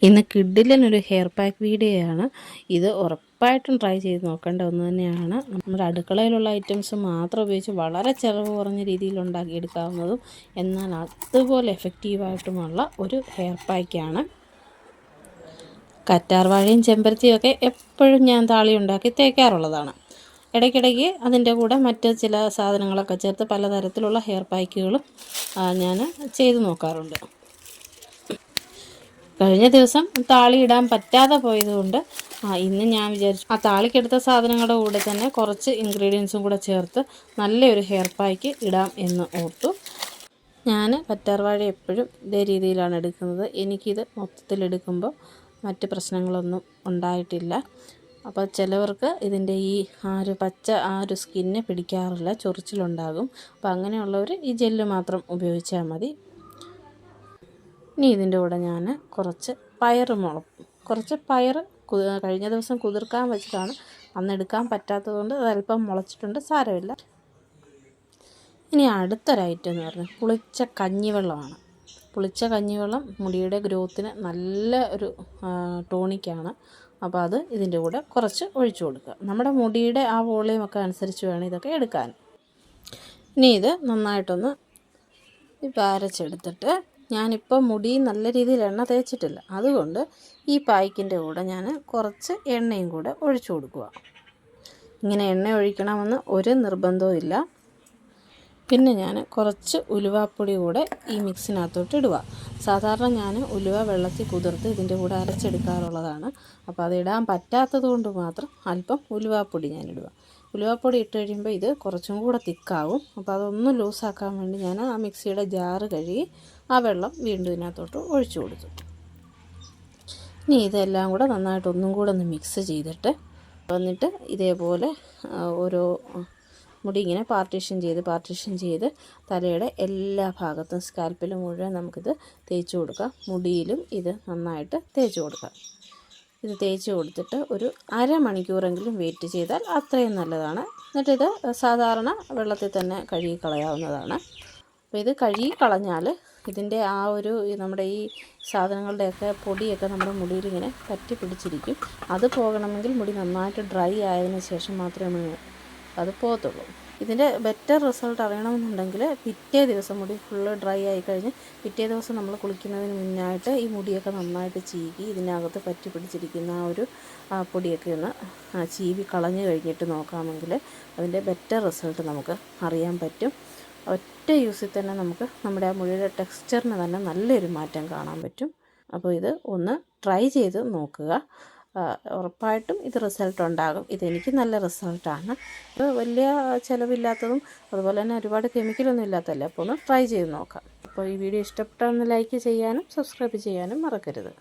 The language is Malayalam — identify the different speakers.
Speaker 1: ഇന്ന് കിഡിലിനൊരു ഹെയർ പാക്ക് വീഡിയോ ആണ്. ഇത് ഉറപ്പായിട്ടും ട്രൈ ചെയ്ത് നോക്കേണ്ട ഒന്ന് തന്നെയാണ്. നമ്മുടെ അടുക്കളയിലുള്ള ഐറ്റംസ് മാത്രം ഉപയോഗിച്ച് വളരെ ചിലവ് കുറഞ്ഞ രീതിയിൽ ഉണ്ടാക്കിയെടുക്കാവുന്നതും എന്നാൽ അതുപോലെ എഫക്റ്റീവായിട്ടുമുള്ള ഒരു ഹെയർ പാക്കാണ്. കറ്റാർവാഴയും ചെമ്പരത്തിയൊക്കെ എപ്പോഴും ഞാൻ താളി ഉണ്ടാക്കി തേക്കാറുള്ളതാണ്. ഇടയ്ക്കിടയ്ക്ക് അതിൻ്റെ കൂടെ മറ്റ് ചില സാധനങ്ങളൊക്കെ ചേർത്ത് പലതരത്തിലുള്ള ഹെയർ പാക്കുകളും ഞാൻ ചെയ്തു നോക്കാറുണ്ട്. കഴിഞ്ഞ ദിവസം താളി ഇടാൻ പറ്റാതെ പോയതുകൊണ്ട് ഇന്ന് ഞാൻ വിചാരിച്ചു ആ താളിക്കെടുത്ത സാധനങ്ങളുടെ കൂടെ തന്നെ കുറച്ച് ഇൻഗ്രീഡിയൻസും കൂടെ ചേർത്ത് നല്ലൊരു ഹെയർ പാക്ക് ഇടാം എന്ന് ഓർത്തു. ഞാൻ കറ്റാർവാഴ എപ്പോഴും ഇതേ രീതിയിലാണ് എടുക്കുന്നത്. എനിക്കിത് മൊത്തത്തിലെടുക്കുമ്പോൾ മറ്റ് പ്രശ്നങ്ങളൊന്നും ഉണ്ടായിട്ടില്ല. അപ്പോൾ ചിലവർക്ക് ഇതിൻ്റെ ആ ഒരു പച്ച സ്കിന്ന് പിടിക്കാറില്ല, ചൊറിച്ചിലുണ്ടാകും. അപ്പോൾ അങ്ങനെയുള്ളവർ ഈ ജെല്ല് മാത്രം ഉപയോഗിച്ചാൽ മതി. ഇനി ഇതിൻ്റെ കൂടെ ഞാൻ കുറച്ച് പയർ കഴിഞ്ഞ ദിവസം കുതിർക്കാൻ വെച്ചതാണ്. അന്നെടുക്കാൻ പറ്റാത്തതുകൊണ്ട് അതല്പം മുളച്ചിട്ടുണ്ട്, സാരമില്ല. ഇനി അടുത്തൊരു ഐറ്റം എന്ന് പറഞ്ഞാൽ പുളിച്ച കഞ്ഞിവെള്ളമാണ്. പുളിച്ച കഞ്ഞിവെള്ളം മുടിയുടെ ഗ്രോത്തിന് നല്ല ഒരു ടോണിക്കാണ്. അപ്പോൾ അത് ഇതിൻ്റെ കൂടെ കുറച്ച് ഒഴിച്ചു കൊടുക്കുക. നമ്മുടെ മുടിയുടെ ആ വോളിയം ഒക്കെ അനുസരിച്ച് വേണം ഇതൊക്കെ എടുക്കാൻ. ഇനി ഇത് നന്നായിട്ടൊന്ന് അരച്ചെടുത്തിട്ട്, ഞാനിപ്പോൾ മുടി നല്ല രീതിയിൽ എണ്ണ തേച്ചിട്ടില്ല, അതുകൊണ്ട് ഈ പായ്ക്കിൻ്റെ കൂടെ ഞാൻ കുറച്ച് എണ്ണയും കൂടെ ഒഴിച്ചു കൊടുക്കുക. ഇങ്ങനെ എണ്ണ ഒഴിക്കണമെന്ന് ഒരു നിർബന്ധവും ഇല്ല. പിന്നെ ഞാൻ കുറച്ച് ഉലുവാപ്പൊടി കൂടെ ഈ മിക്സിനകത്തോട്ട് ഇടുക. സാധാരണ ഞാൻ ഉലുവ വെള്ളത്തിൽ കുതിർത്ത് ഇതിൻ്റെ കൂടെ അരച്ചെടുക്കാറുള്ളതാണ്. അപ്പോൾ അതിടാൻ പറ്റാത്തത് കൊണ്ട് മാത്രം അല്പം ഉലുവാപ്പൊടി ഞാൻ ഇടുക. ഉലുവാപ്പൊടി ഇട്ട് കഴിയുമ്പോൾ ഇത് കുറച്ചും കൂടെ തിക്കാവും. അപ്പോൾ അതൊന്ന് ലൂസാക്കാൻ വേണ്ടി ഞാൻ ആ മിക്സിയുടെ ജാറ് കഴുകി ആ വെള്ളം വീണ്ടും ഇതിനകത്തോട്ട് ഒഴിച്ചു കൊടുത്തു. ഇനി ഇതെല്ലാം കൂടെ നന്നായിട്ട് ഒന്നും കൂടെ ഒന്ന് മിക്സ് ചെയ്തിട്ട് വന്നിട്ട് ഇതേപോലെ ഓരോ മുടി ഇങ്ങനെ പാർട്ടീഷൻ ചെയ്ത് തലയുടെ എല്ലാ ഭാഗത്തും സ്കാൽപ്പിൽ മുഴുവൻ നമുക്കിത് തേച്ച് കൊടുക്കാം. മുടിയിലും ഇത് നന്നായിട്ട് തേച്ച് കൊടുക്കാം. ഇത് തേച്ച് കൊടുത്തിട്ട് ഒരു അരമണിക്കൂറെങ്കിലും വെയിറ്റ് ചെയ്താൽ അത്രയും നല്ലതാണ്. എന്നിട്ടിത് സാധാരണ വെള്ളത്തിൽ തന്നെ കഴുകി കളയാവുന്നതാണ്. അപ്പോൾ ഇത് കഴുകി കളഞ്ഞാൽ ഇതിൻ്റെ ആ ഒരു നമ്മുടെ ഈ സാധനങ്ങളുടെയൊക്കെ പൊടിയൊക്കെ നമ്മുടെ മുടിയിൽ ഇങ്ങനെ പറ്റി പിടിച്ചിരിക്കും. അത് പോകണമെങ്കിൽ മുടി നന്നായിട്ട് ഡ്രൈ ആയതിനു ശേഷം മാത്രമേ അത് പോകത്തുള്ളൂ. ഇതിൻ്റെ ബെറ്റർ റിസൾട്ട് അറിയണമെന്നുണ്ടെങ്കിൽ പിറ്റേ ദിവസം മുടി ഫുള്ള് ഡ്രൈ ആയി കഴിഞ്ഞ് പിറ്റേ ദിവസം നമ്മൾ കുളിക്കുന്നതിന് മുന്നായിട്ട് ഈ മുടിയൊക്കെ നന്നായിട്ട് ചീകി ഇതിനകത്ത് പറ്റി പിടിച്ചിരിക്കുന്ന ആ ഒരു പൊടിയൊക്കെ ഒന്ന് ചീവി കളഞ്ഞു കഴിഞ്ഞിട്ട് നോക്കാമെങ്കിൽ അതിൻ്റെ ബെറ്റർ റിസൾട്ട് നമുക്ക് അറിയാൻ പറ്റും. ഒറ്റ യൂസിൽ തന്നെ നമുക്ക് നമ്മുടെ ആ മുടിയുടെ ടെക്സ്ചറിന് തന്നെ നല്ലൊരു മാറ്റം കാണാൻ പറ്റും. അപ്പോൾ ഇത് ഒന്ന് ട്രൈ ചെയ്ത് നോക്കുക. ഉറപ്പായിട്ടും ഇത് റിസൾട്ട് ഉണ്ടാകും. ഇതെനിക്ക് നല്ല റിസൾട്ടാണ്. ഇത് വലിയ ചിലവില്ലാത്തതും അതുപോലെ തന്നെ ഒരുപാട് കെമിക്കലൊന്നും ഇല്ലാത്തതല്ലേ. അപ്പോൾ ഒന്ന് ട്രൈ ചെയ്ത് നോക്കാം. അപ്പോൾ ഈ വീഡിയോ ഇഷ്ടപ്പെട്ടാൽ ഒന്ന് ലൈക്ക് ചെയ്യാനും സബ്സ്ക്രൈബ് ചെയ്യാനും മറക്കരുത്.